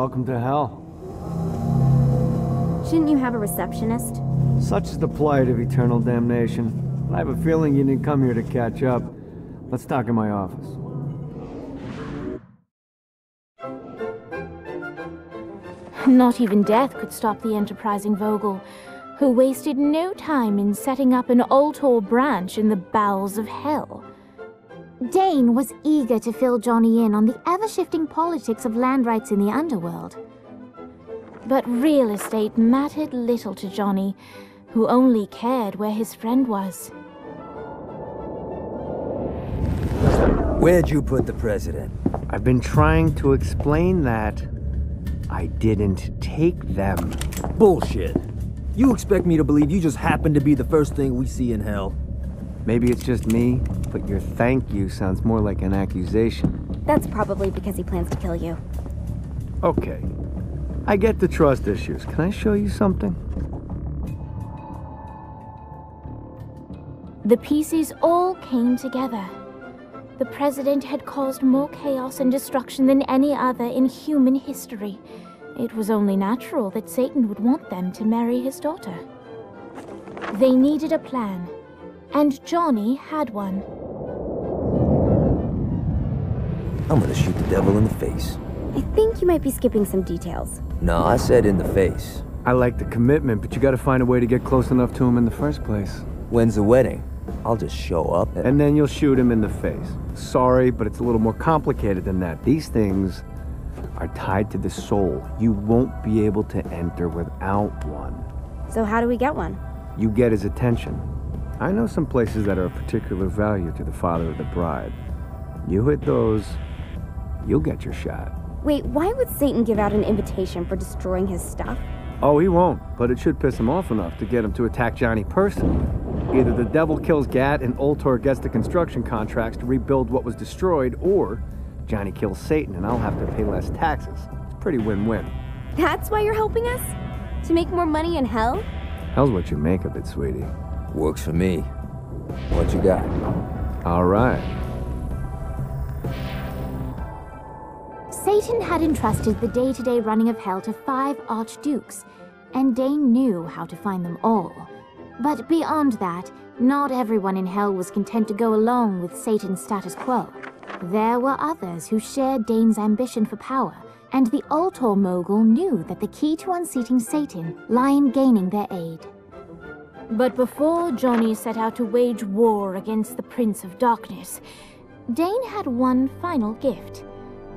welcome to hell. Shouldn't you have a receptionist? Such is the plight of eternal damnation. I have a feeling you didn't come here to catch up. Let's talk in my office. Not even death could stop the enterprising Vogel, who wasted no time in setting up an Outta branch in the bowels of hell. Dane was eager to fill Johnny in on the ever-shifting politics of land rights in the underworld. But real estate mattered little to Johnny, who only cared where his friend was. Where'd you put the president? I've been trying to explain that. I didn't take them. Bullshit. You expect me to believe you just happened to be the first thing we see in hell? Maybe it's just me, but your thank you sounds more like an accusation. That's probably because he plans to kill you. Okay. I get the trust issues. Can I show you something? The pieces all came together. The president had caused more chaos and destruction than any other in human history. It was only natural that Satan would want them to marry his daughter. They needed a plan, and Johnny had one. I'm gonna shoot the devil in the face. I think you might be skipping some details. No, I said in the face. I like the commitment, but you gotta find a way to get close enough to him in the first place. When's the wedding? I'll just show up and then you'll shoot him in the face. Sorry, but it's a little more complicated than that. These things are tied to the soul. You won't be able to enter without one. So how do we get one? You get his attention. I know some places that are of particular value to the father of the bride. You hit those, you'll get your shot. Wait, why would Satan give out an invitation for destroying his stuff? Oh, he won't, but it should piss him off enough to get him to attack Johnny personally. Either the devil kills Gat and Outta gets the construction contracts to rebuild what was destroyed, or Johnny kills Satan and I'll have to pay less taxes. It's pretty win-win. That's why you're helping us? To make more money in hell? Hell's what you make of it, sweetie. Works for me. What you got? All right. Satan had entrusted the day-to-day running of hell to 5 archdukes, and Dane knew how to find them all. But beyond that, not everyone in hell was content to go along with Satan's status quo. There were others who shared Dane's ambition for power, and the Outta mogul knew that the key to unseating Satan lay in gaining their aid. But before Johnny set out to wage war against the Prince of Darkness, Dane had one final gift,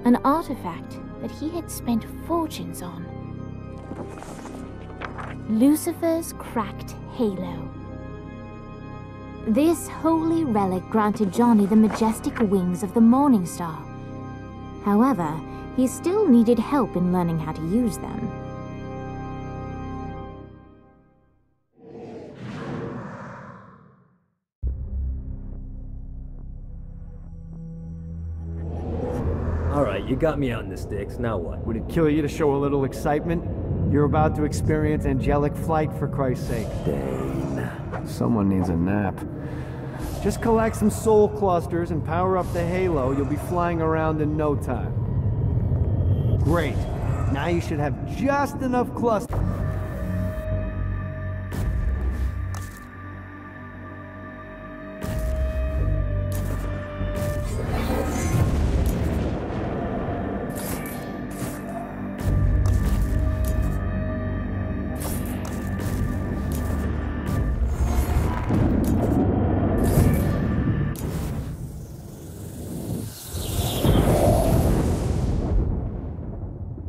an artifact that he had spent fortunes on. Lucifer's cracked halo. This holy relic granted Johnny the majestic wings of the Morning Star. However, he still needed help in learning how to use them. Alright, you got me on the sticks, now what? Would it kill you to show a little excitement? You're about to experience angelic flight, for Christ's sake. Dane. Someone needs a nap. Just collect some soul clusters and power up the halo. You'll be flying around in no time. Great. Now you should have just enough clusters.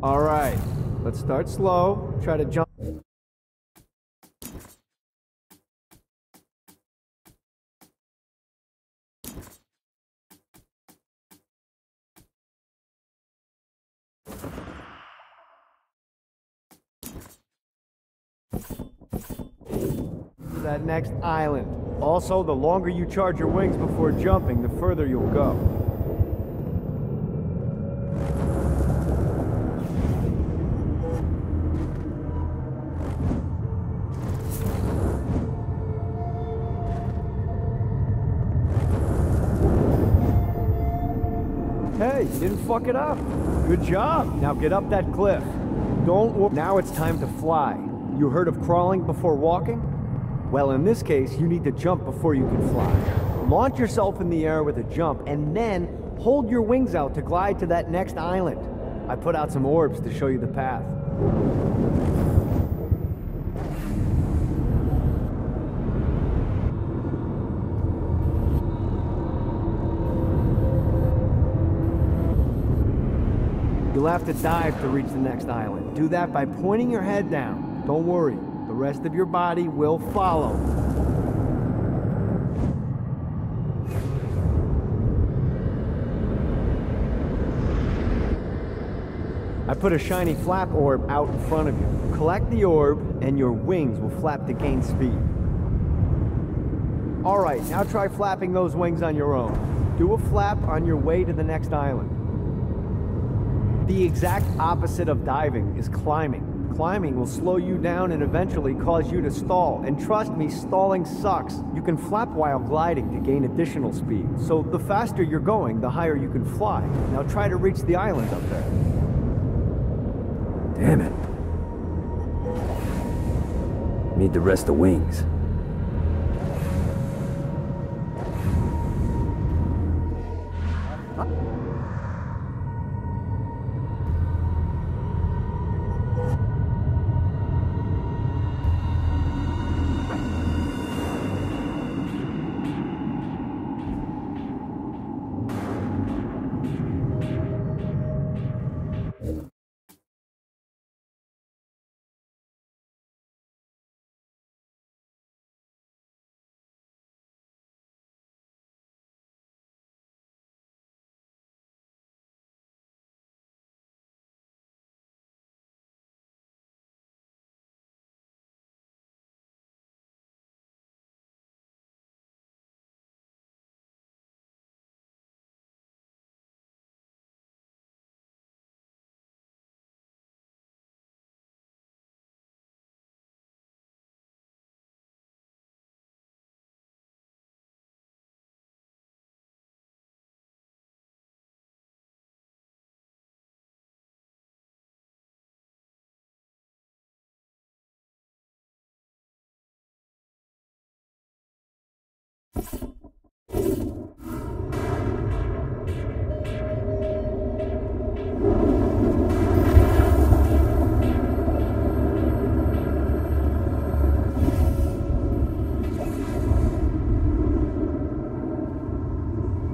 All right, let's start slow. Try to jump. That next island. Also, the longer you charge your wings before jumping, the further you'll go. Hey, You didn't fuck it up. Good job. Now get up that cliff. Now it's time to fly. You heard of crawling before walking? Well, in this case, you need to jump before you can fly. Launch yourself in the air with a jump, and then hold your wings out to glide to that next island. I put out some orbs to show you the path. You'll have to dive to reach the next island. Do that by pointing your head down. Don't worry, the rest of your body will follow. I put a shiny flap orb out in front of you. Collect the orb, and your wings will flap to gain speed. Alright, now try flapping those wings on your own. Do a flap on your way to the next island. The exact opposite of diving is climbing. Climbing will slow you down and eventually cause you to stall. And trust me, stalling sucks. You can flap while gliding to gain additional speed. So the faster you're going, the higher you can fly. Now try to reach the island up there. Damn it. Need to rest the wings.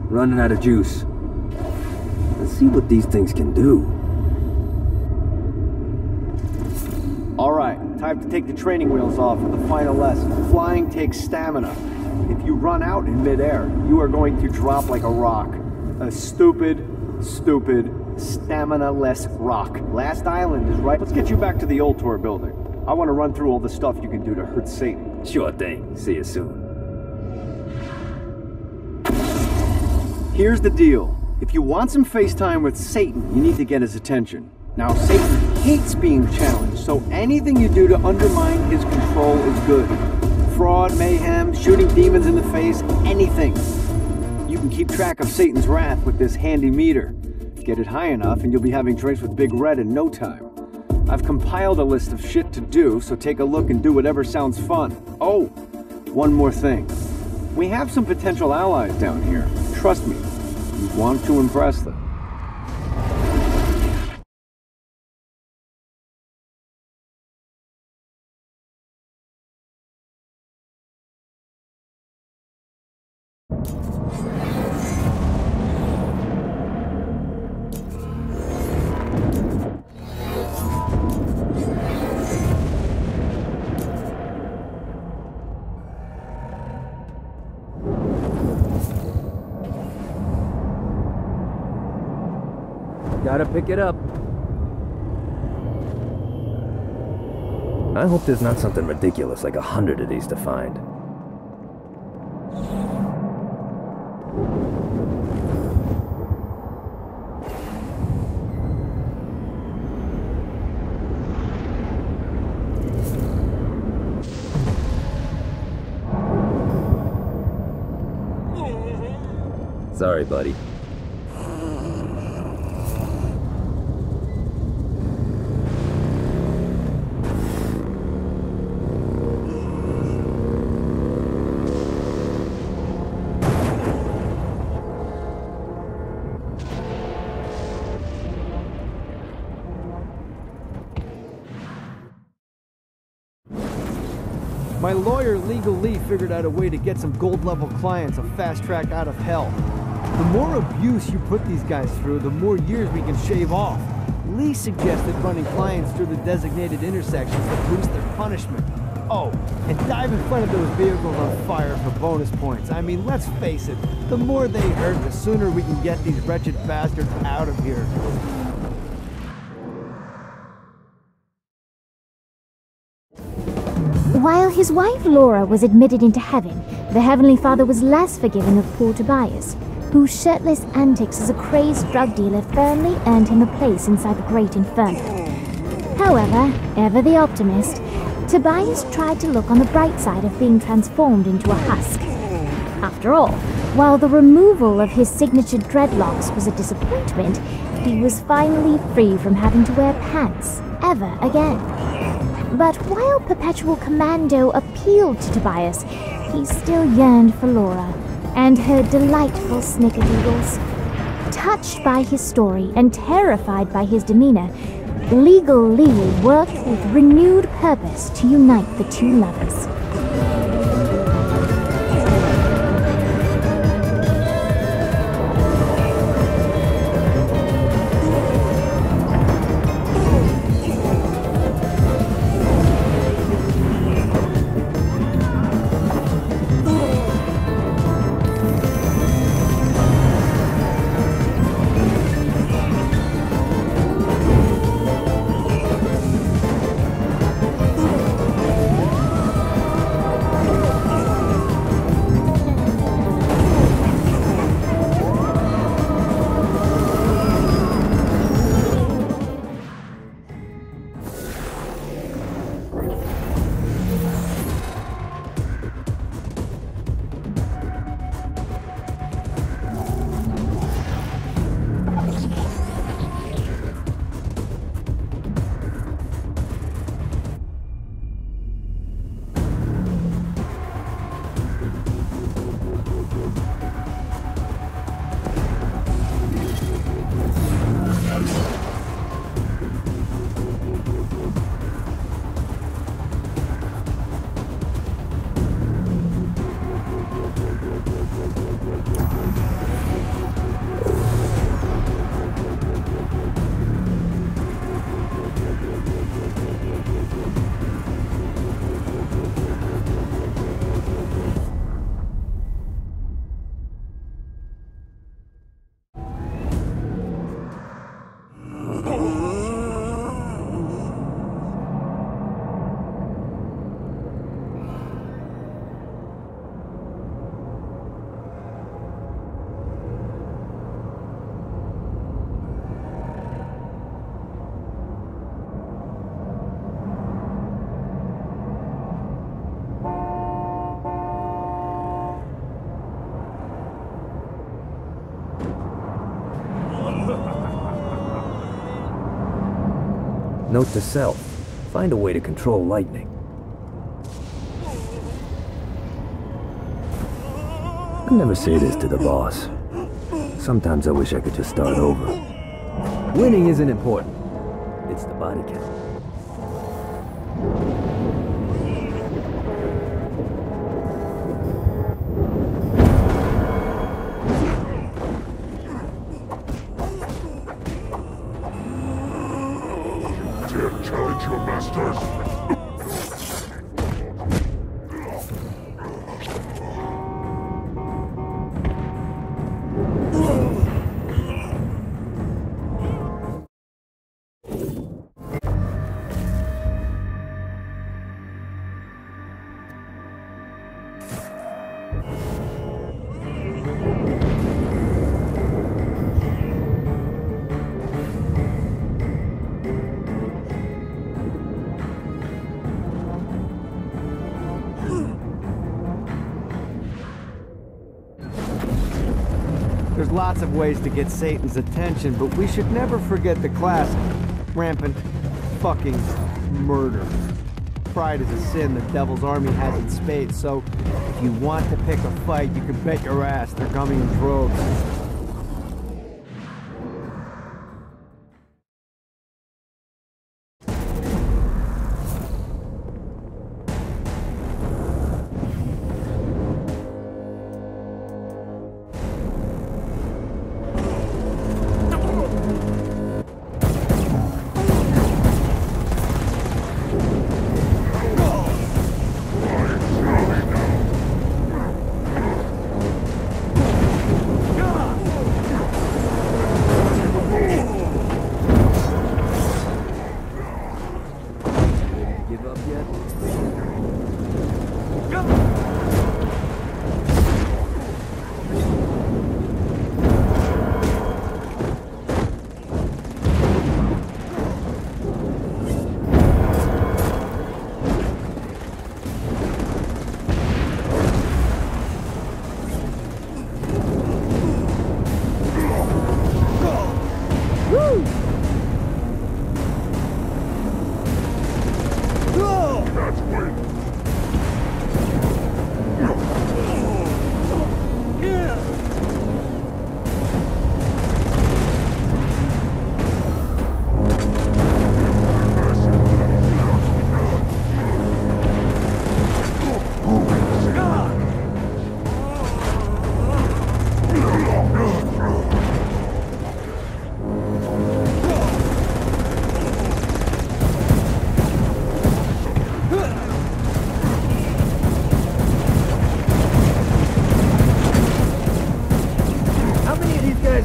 Running out of juice. Let's see what these things can do. Alright, time to take the training wheels off for the final lesson. Flying takes stamina. If you run out in midair, you are going to drop like a rock. A stupid, stamina-less rock. Last island is right. Let's get you back to the Outta building. I want to run through all the stuff you can do to hurt Satan. Sure thing. See you soon. Here's the deal. If you want some FaceTime with Satan, you need to get his attention. Now, Satan hates being challenged, so anything you do to undermine his control is good. Fraud, mayhem, shooting demons in the face, anything. You can keep track of Satan's wrath with this handy meter. Get it high enough and you'll be having drinks with Big Red in no time. I've compiled a list of shit to do, so take a look and do whatever sounds fun. Oh, one more thing. We have some potential allies down here. Trust me, you want to impress them. Gotta pick it up. I hope there's not something ridiculous like 100 of these to find. Sorry, buddy. My lawyer, Legal Lee, figured out a way to get some gold-level clients a fast track out of hell. The more abuse you put these guys through, the more years we can shave off. Lee suggested running clients through the designated intersections to boost their punishment. Oh, and dive in front of those vehicles on fire for bonus points. I mean, let's face it, the more they hurt, the sooner we can get these wretched bastards out of here. While his wife Laura was admitted into heaven, the Heavenly Father was less forgiving of poor Tobias, whose shirtless antics as a crazed drug dealer firmly earned him a place inside the Great Inferno. However, ever the optimist, Tobias tried to look on the bright side of being transformed into a husk. After all, while the removal of his signature dreadlocks was a disappointment, he was finally free from having to wear pants ever again. But while Perpetual Commando appealed to Tobias, he still yearned for Laura and her delightful snickerdoodles. Touched by his story and terrified by his demeanor, Legal Lee worked with renewed purpose to unite the two lovers. Note to self, find a way to control lightning. I never say this to the boss. Sometimes I wish I could just start over. Winning isn't important. It's the body count. Challenge your masters. There's lots of ways to get Satan's attention, but we should never forget the classic, rampant fucking murder. Pride is a sin the Devil's Army has in spades, so if you want to pick a fight, you can bet your ass they're coming in droves.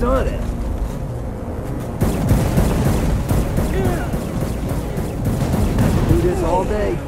On it. Do this all day.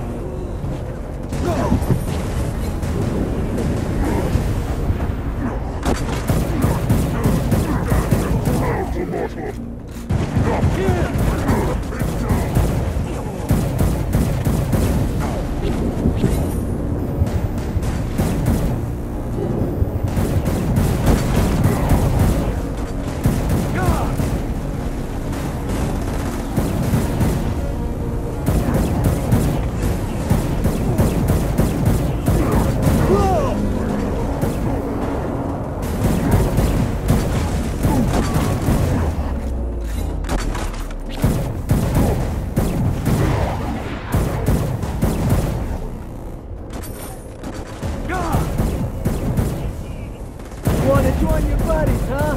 Wanna join your buddies, huh?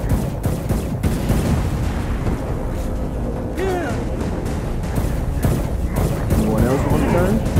Anyone else want to turn?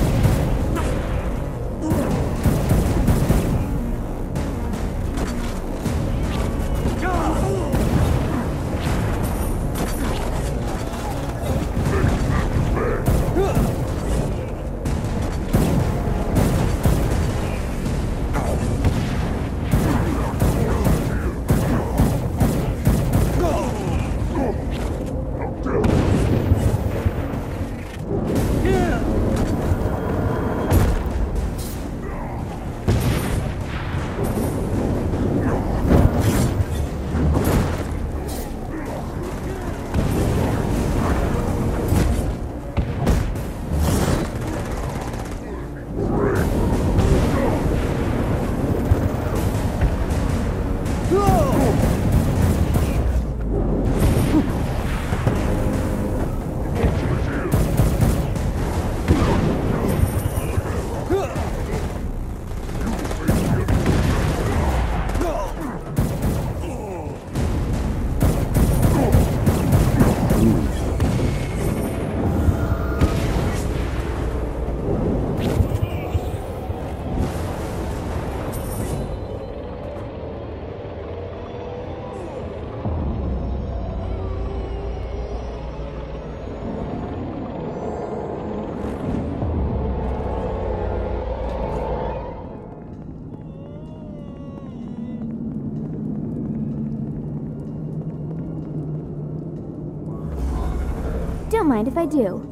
Don't mind if I do.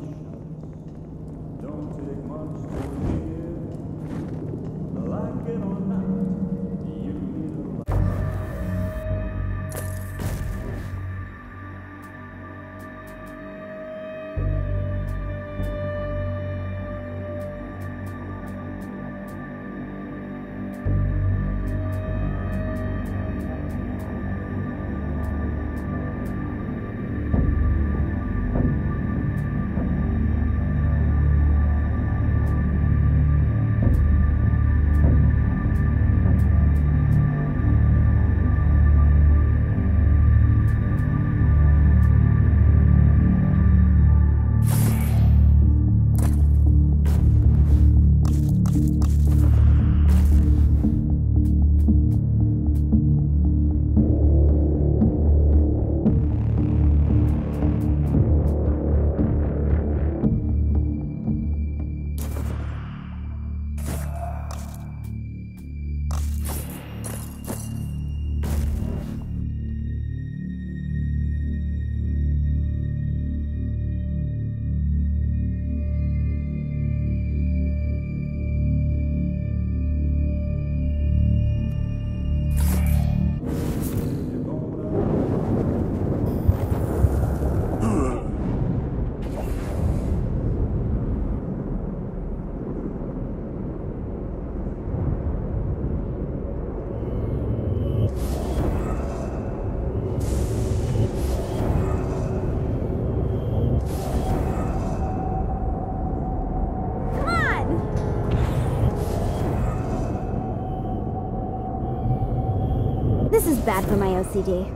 is bad for my OCD.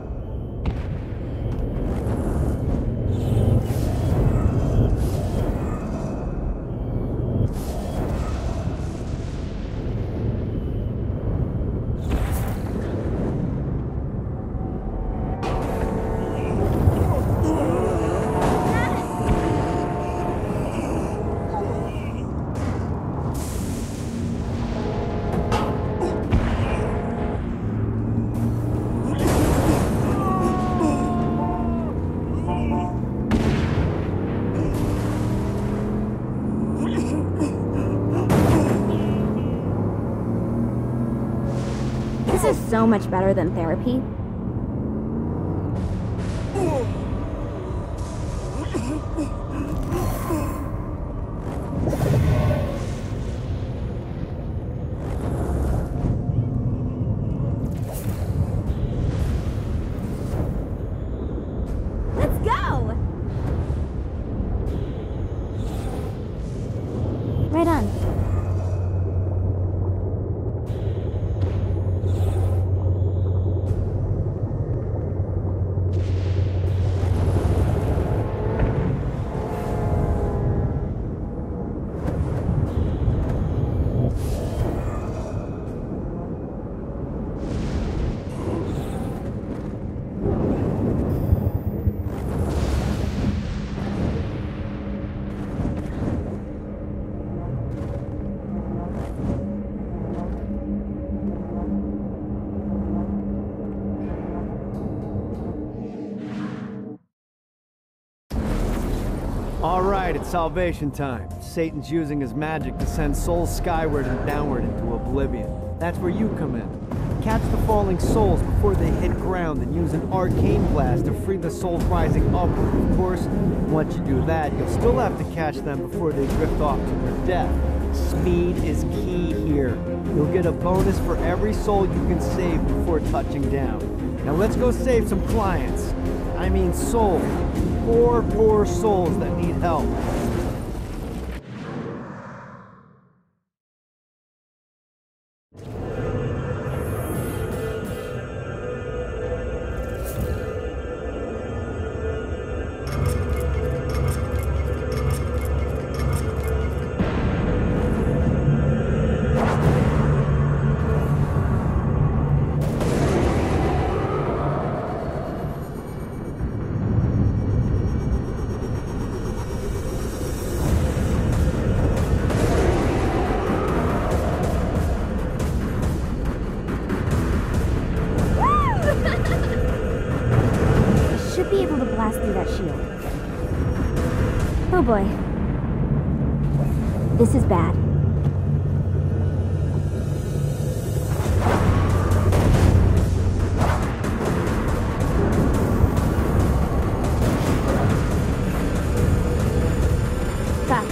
This is so much better than therapy. Let's go! Right on. All right, it's salvation time. Satan's using his magic to send souls skyward and downward into oblivion. That's where you come in. Catch the falling souls before they hit ground and use an arcane blast to free the souls rising upward. Of course, once you do that, you'll still have to catch them before they drift off to their death. Speed is key here. You'll get a bonus for every soul you can save before touching down. Now let's go save some clients. I mean souls. Poor souls that need help. Be able to blast through that shield. Oh boy. This is bad. Stop.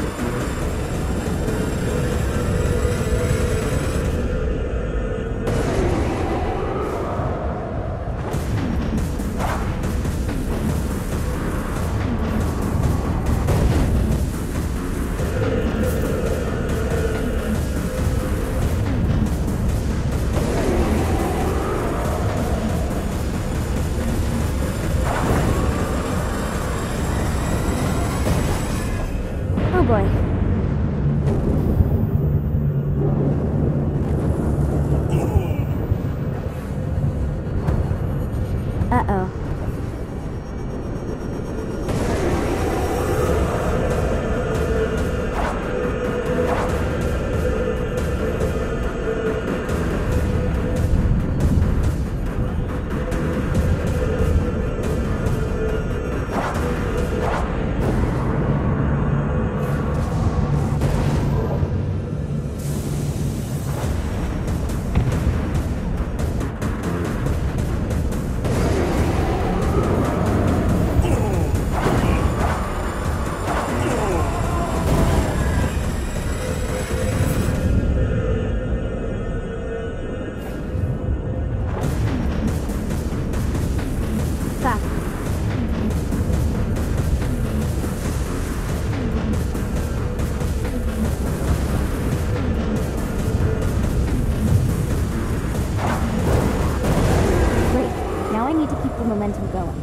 momentum going.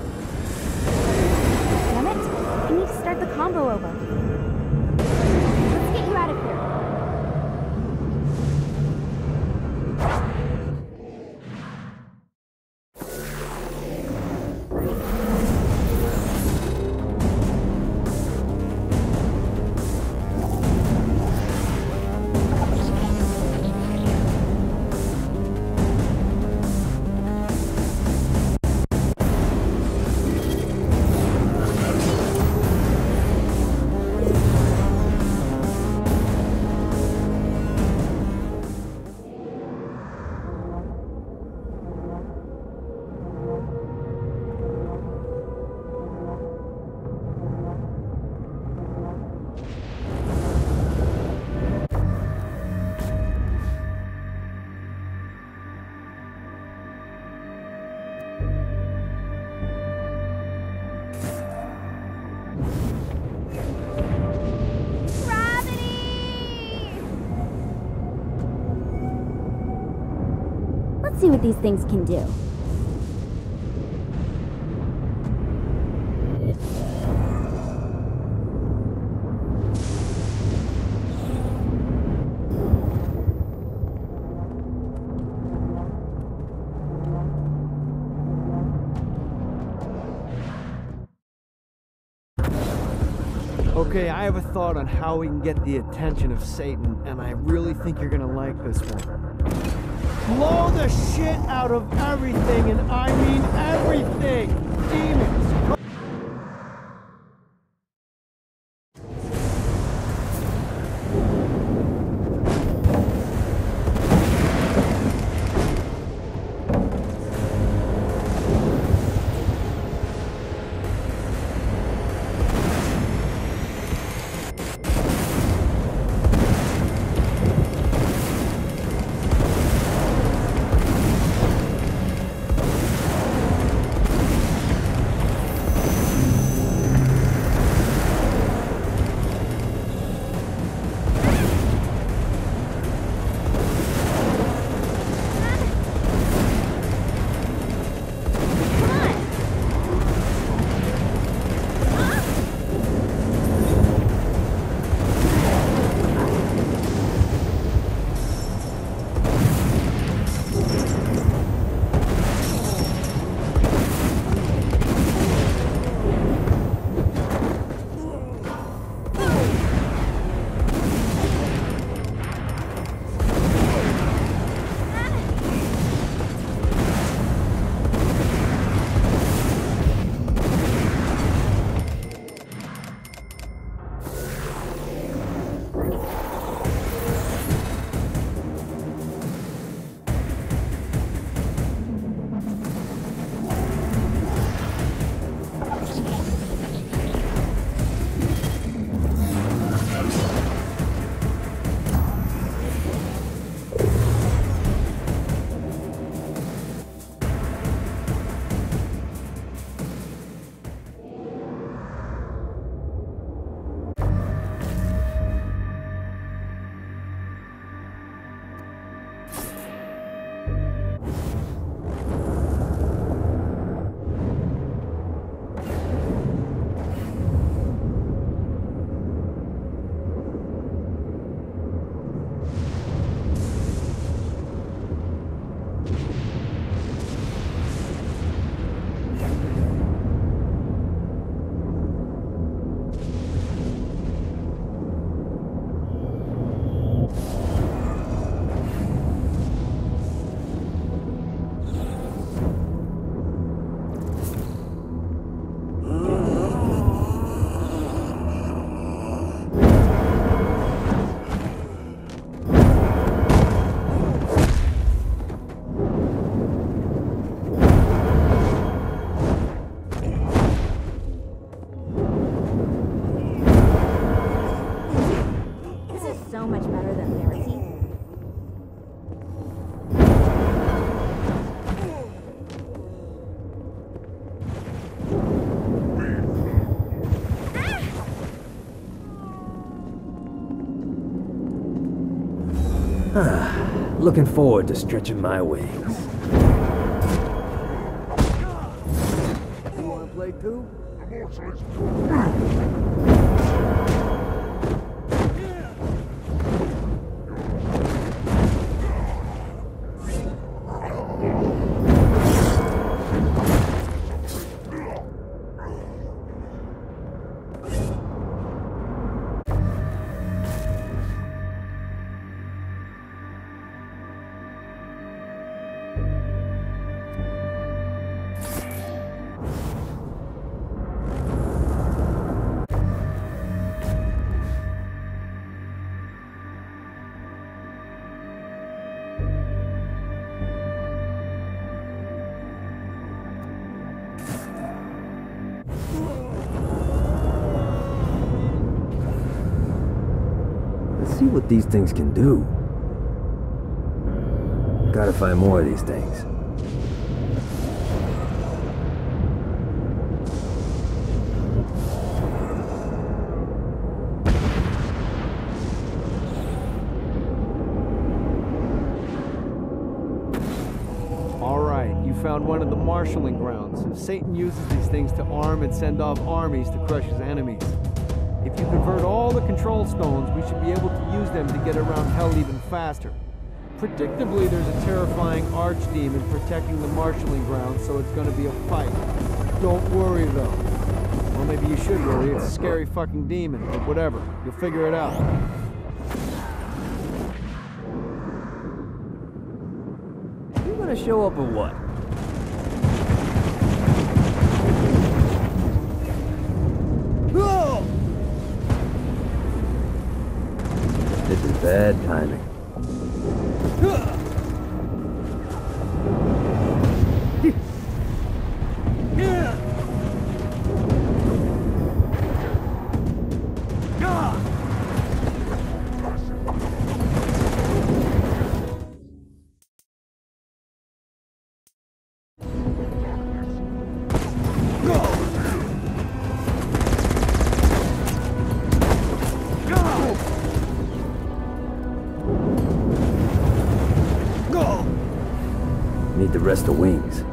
Damn it! I need to start the combo over. Let's get you out of here. Let's see what these things can do. Okay, I have a thought on how we can get the attention of Satan, and I really think you're gonna like this one. Blow the shit out of everything, and I mean everything! Demons! Looking forward to stretching my wings. play too? See what these things can do. Gotta find more of these things. All right, you found one of the marshalling grounds. Satan uses these things to arm and send off armies to crush his enemies. If you convert all the control stones, we should be able to use them to get around hell even faster. Predictably, there's a terrifying archdemon protecting the marshalling ground, so it's gonna be a fight. Don't worry, though. Well, maybe you should worry. It's a scary fucking demon, but whatever. You'll figure it out. You gonna show up or what? This is bad timing. Need to rest the wings.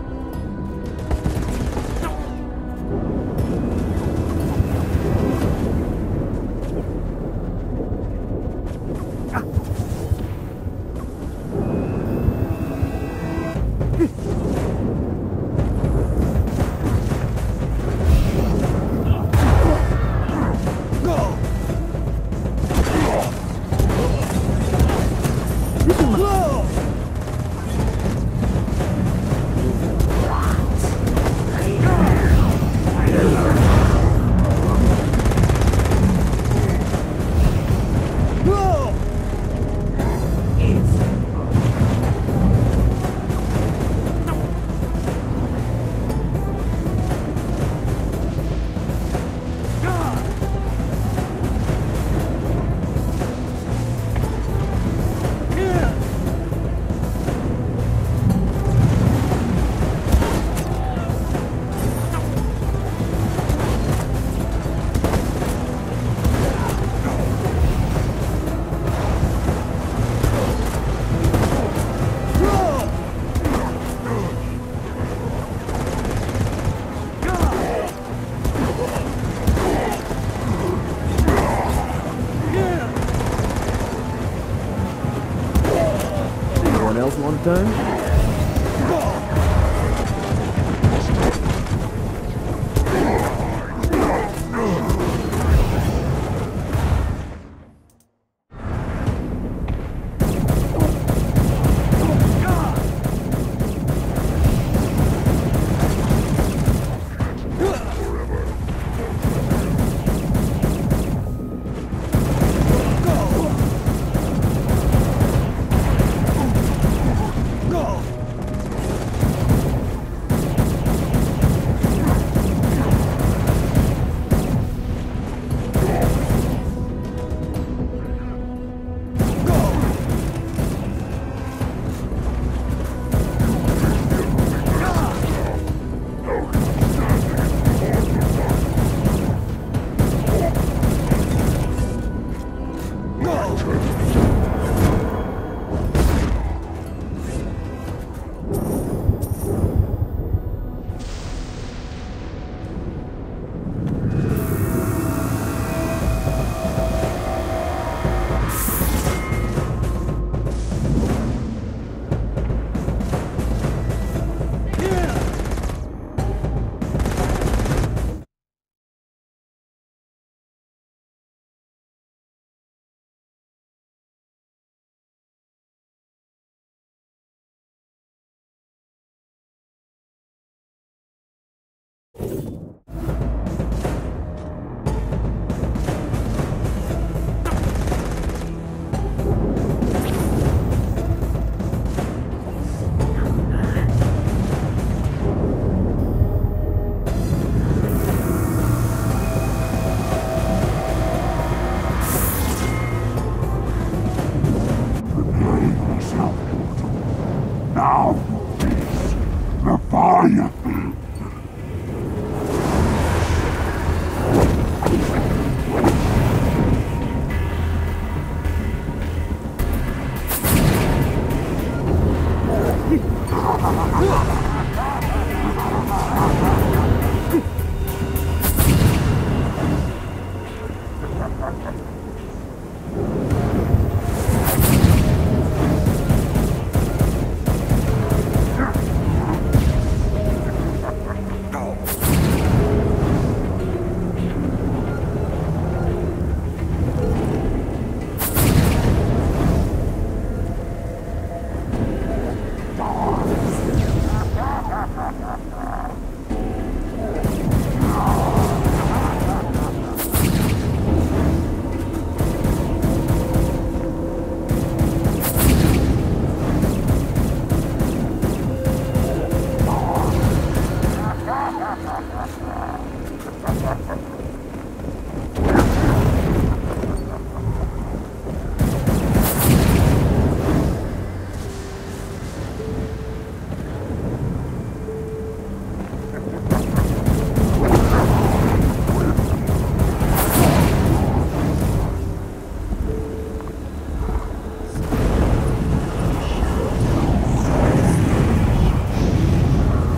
Else want to turn?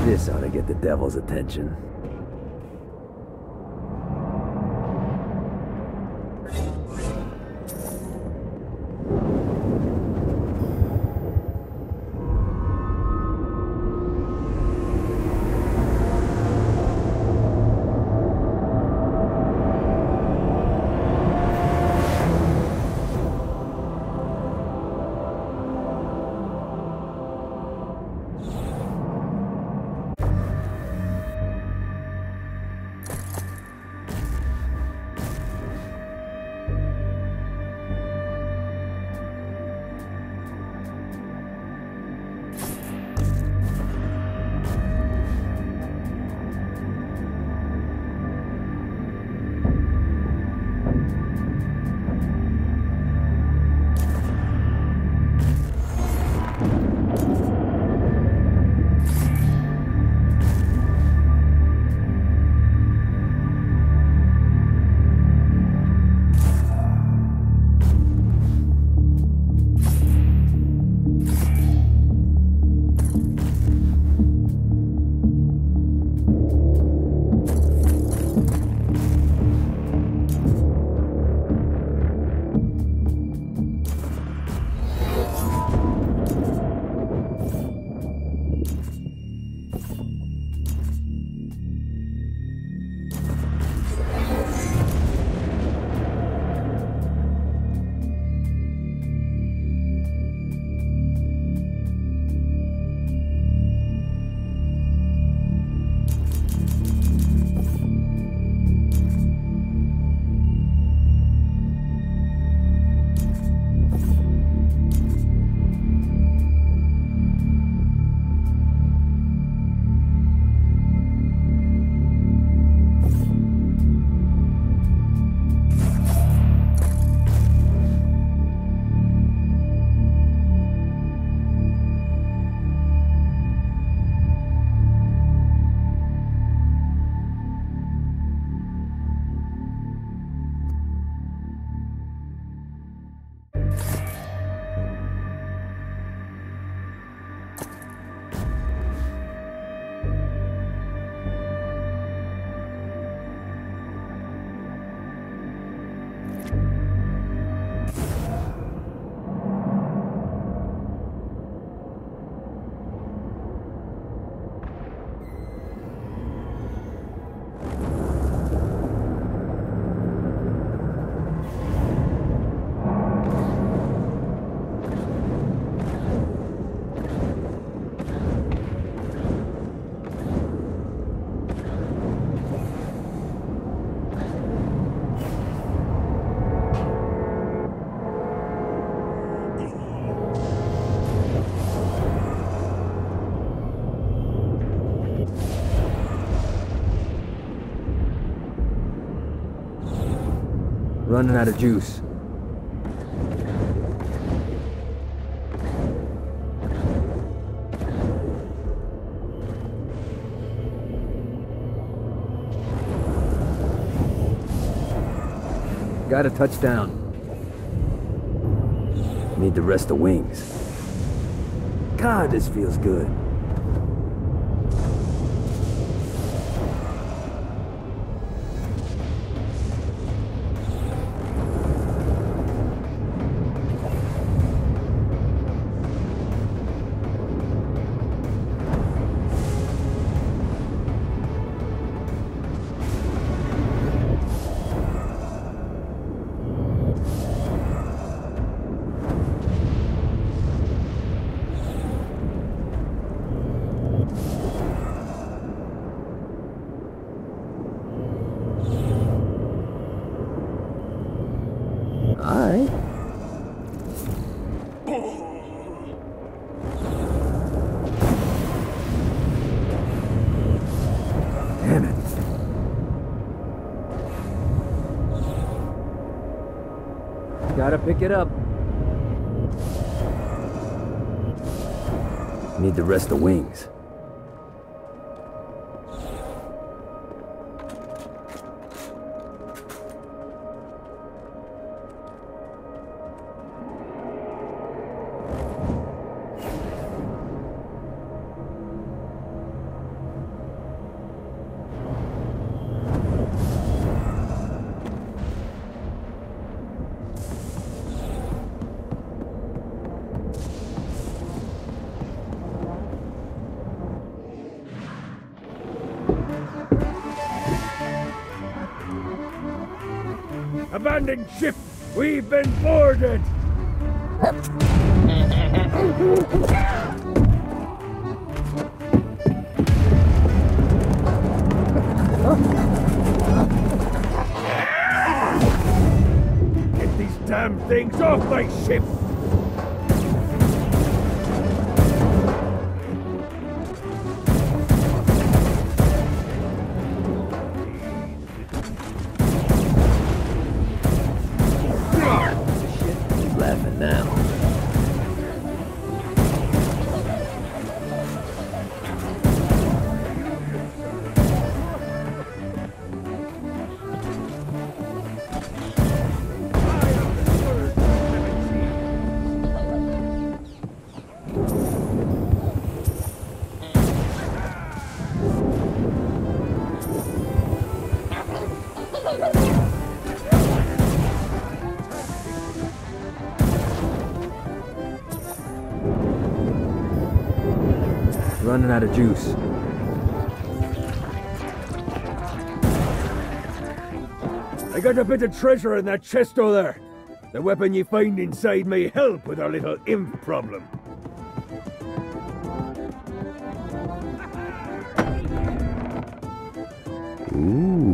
This ought to get the devil's attention. Running out of juice. Got a touchdown. Need to rest the wings. God, this feels good. Gotta pick it up. Need to rest the wings. Abandoned ship! We've been boarded! Get these damn things off my ship! Laughing now. Running out of juice. I got a bit of treasure in that chest over there. The weapon you find inside may help with our little imp problem. Ooh.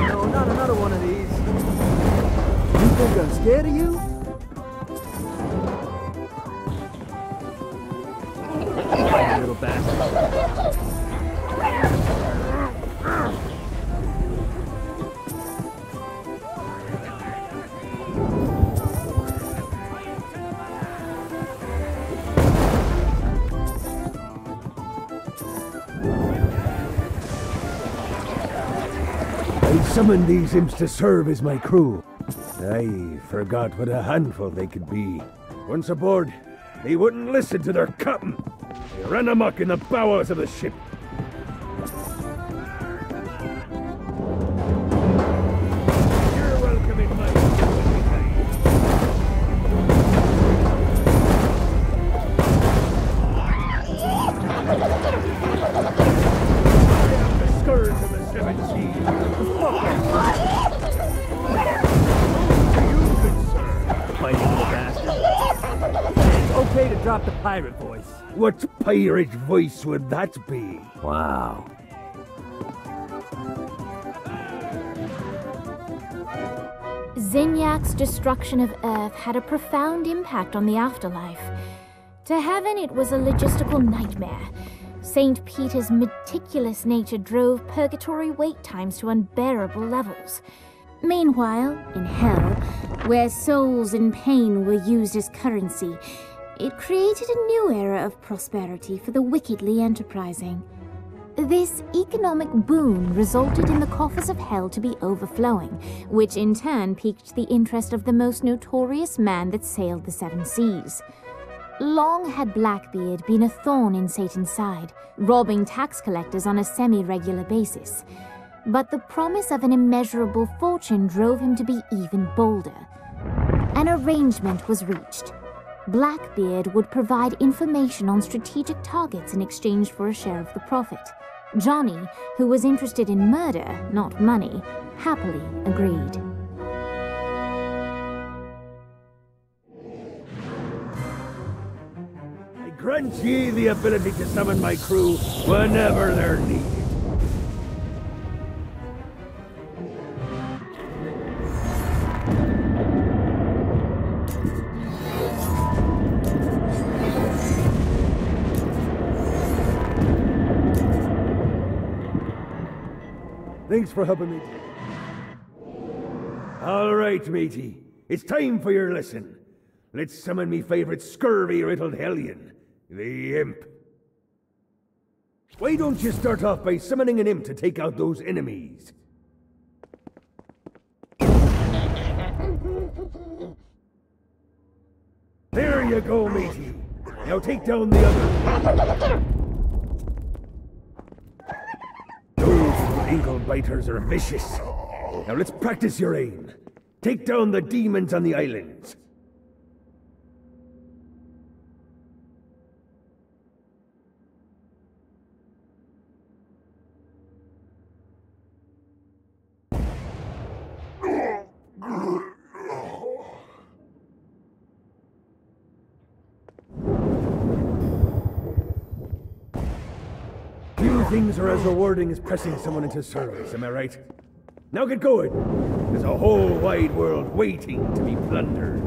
No, not another one of these. You think I'm scared of you? Little bastard. I summoned these imps to serve as my crew. I forgot what a handful they could be. Once aboard, they wouldn't listen to their captain. They ran amok in the bowels of the ship. You're welcome in my I am the scourge of the seven seas. You good sir. Fighting little bastard. It's okay to drop the pirate voice. What pirate voice would that be? Wow. Zinyak's destruction of Earth had a profound impact on the afterlife. To heaven, it was a logistical nightmare. St. Peter's meticulous nature drove purgatory wait times to unbearable levels. Meanwhile, in hell, where souls in pain were used as currency, it created a new era of prosperity for the wickedly enterprising. This economic boon resulted in the coffers of hell to be overflowing, which in turn piqued the interest of the most notorious man that sailed the seven seas. Long had Blackbeard been a thorn in Satan's side, robbing tax collectors on a semi-regular basis. But the promise of an immeasurable fortune drove him to be even bolder. An arrangement was reached. Blackbeard would provide information on strategic targets in exchange for a share of the profit. Johnny, who was interested in murder, not money, happily agreed. I grant ye the ability to summon my crew whenever they're needed. Thanks for helping me. All right, matey. It's time for your lesson. Let's summon me favorite scurvy-riddled hellion, the Imp. Why don't you start off by summoning an Imp to take out those enemies? There you go, matey. Now take down the other. Those ankle biters are vicious. Now let's practice your aim. Take down the demons on the islands. Few things are as rewarding as pressing someone into service, am I right? Now get going. There's a whole wide world waiting to be plundered.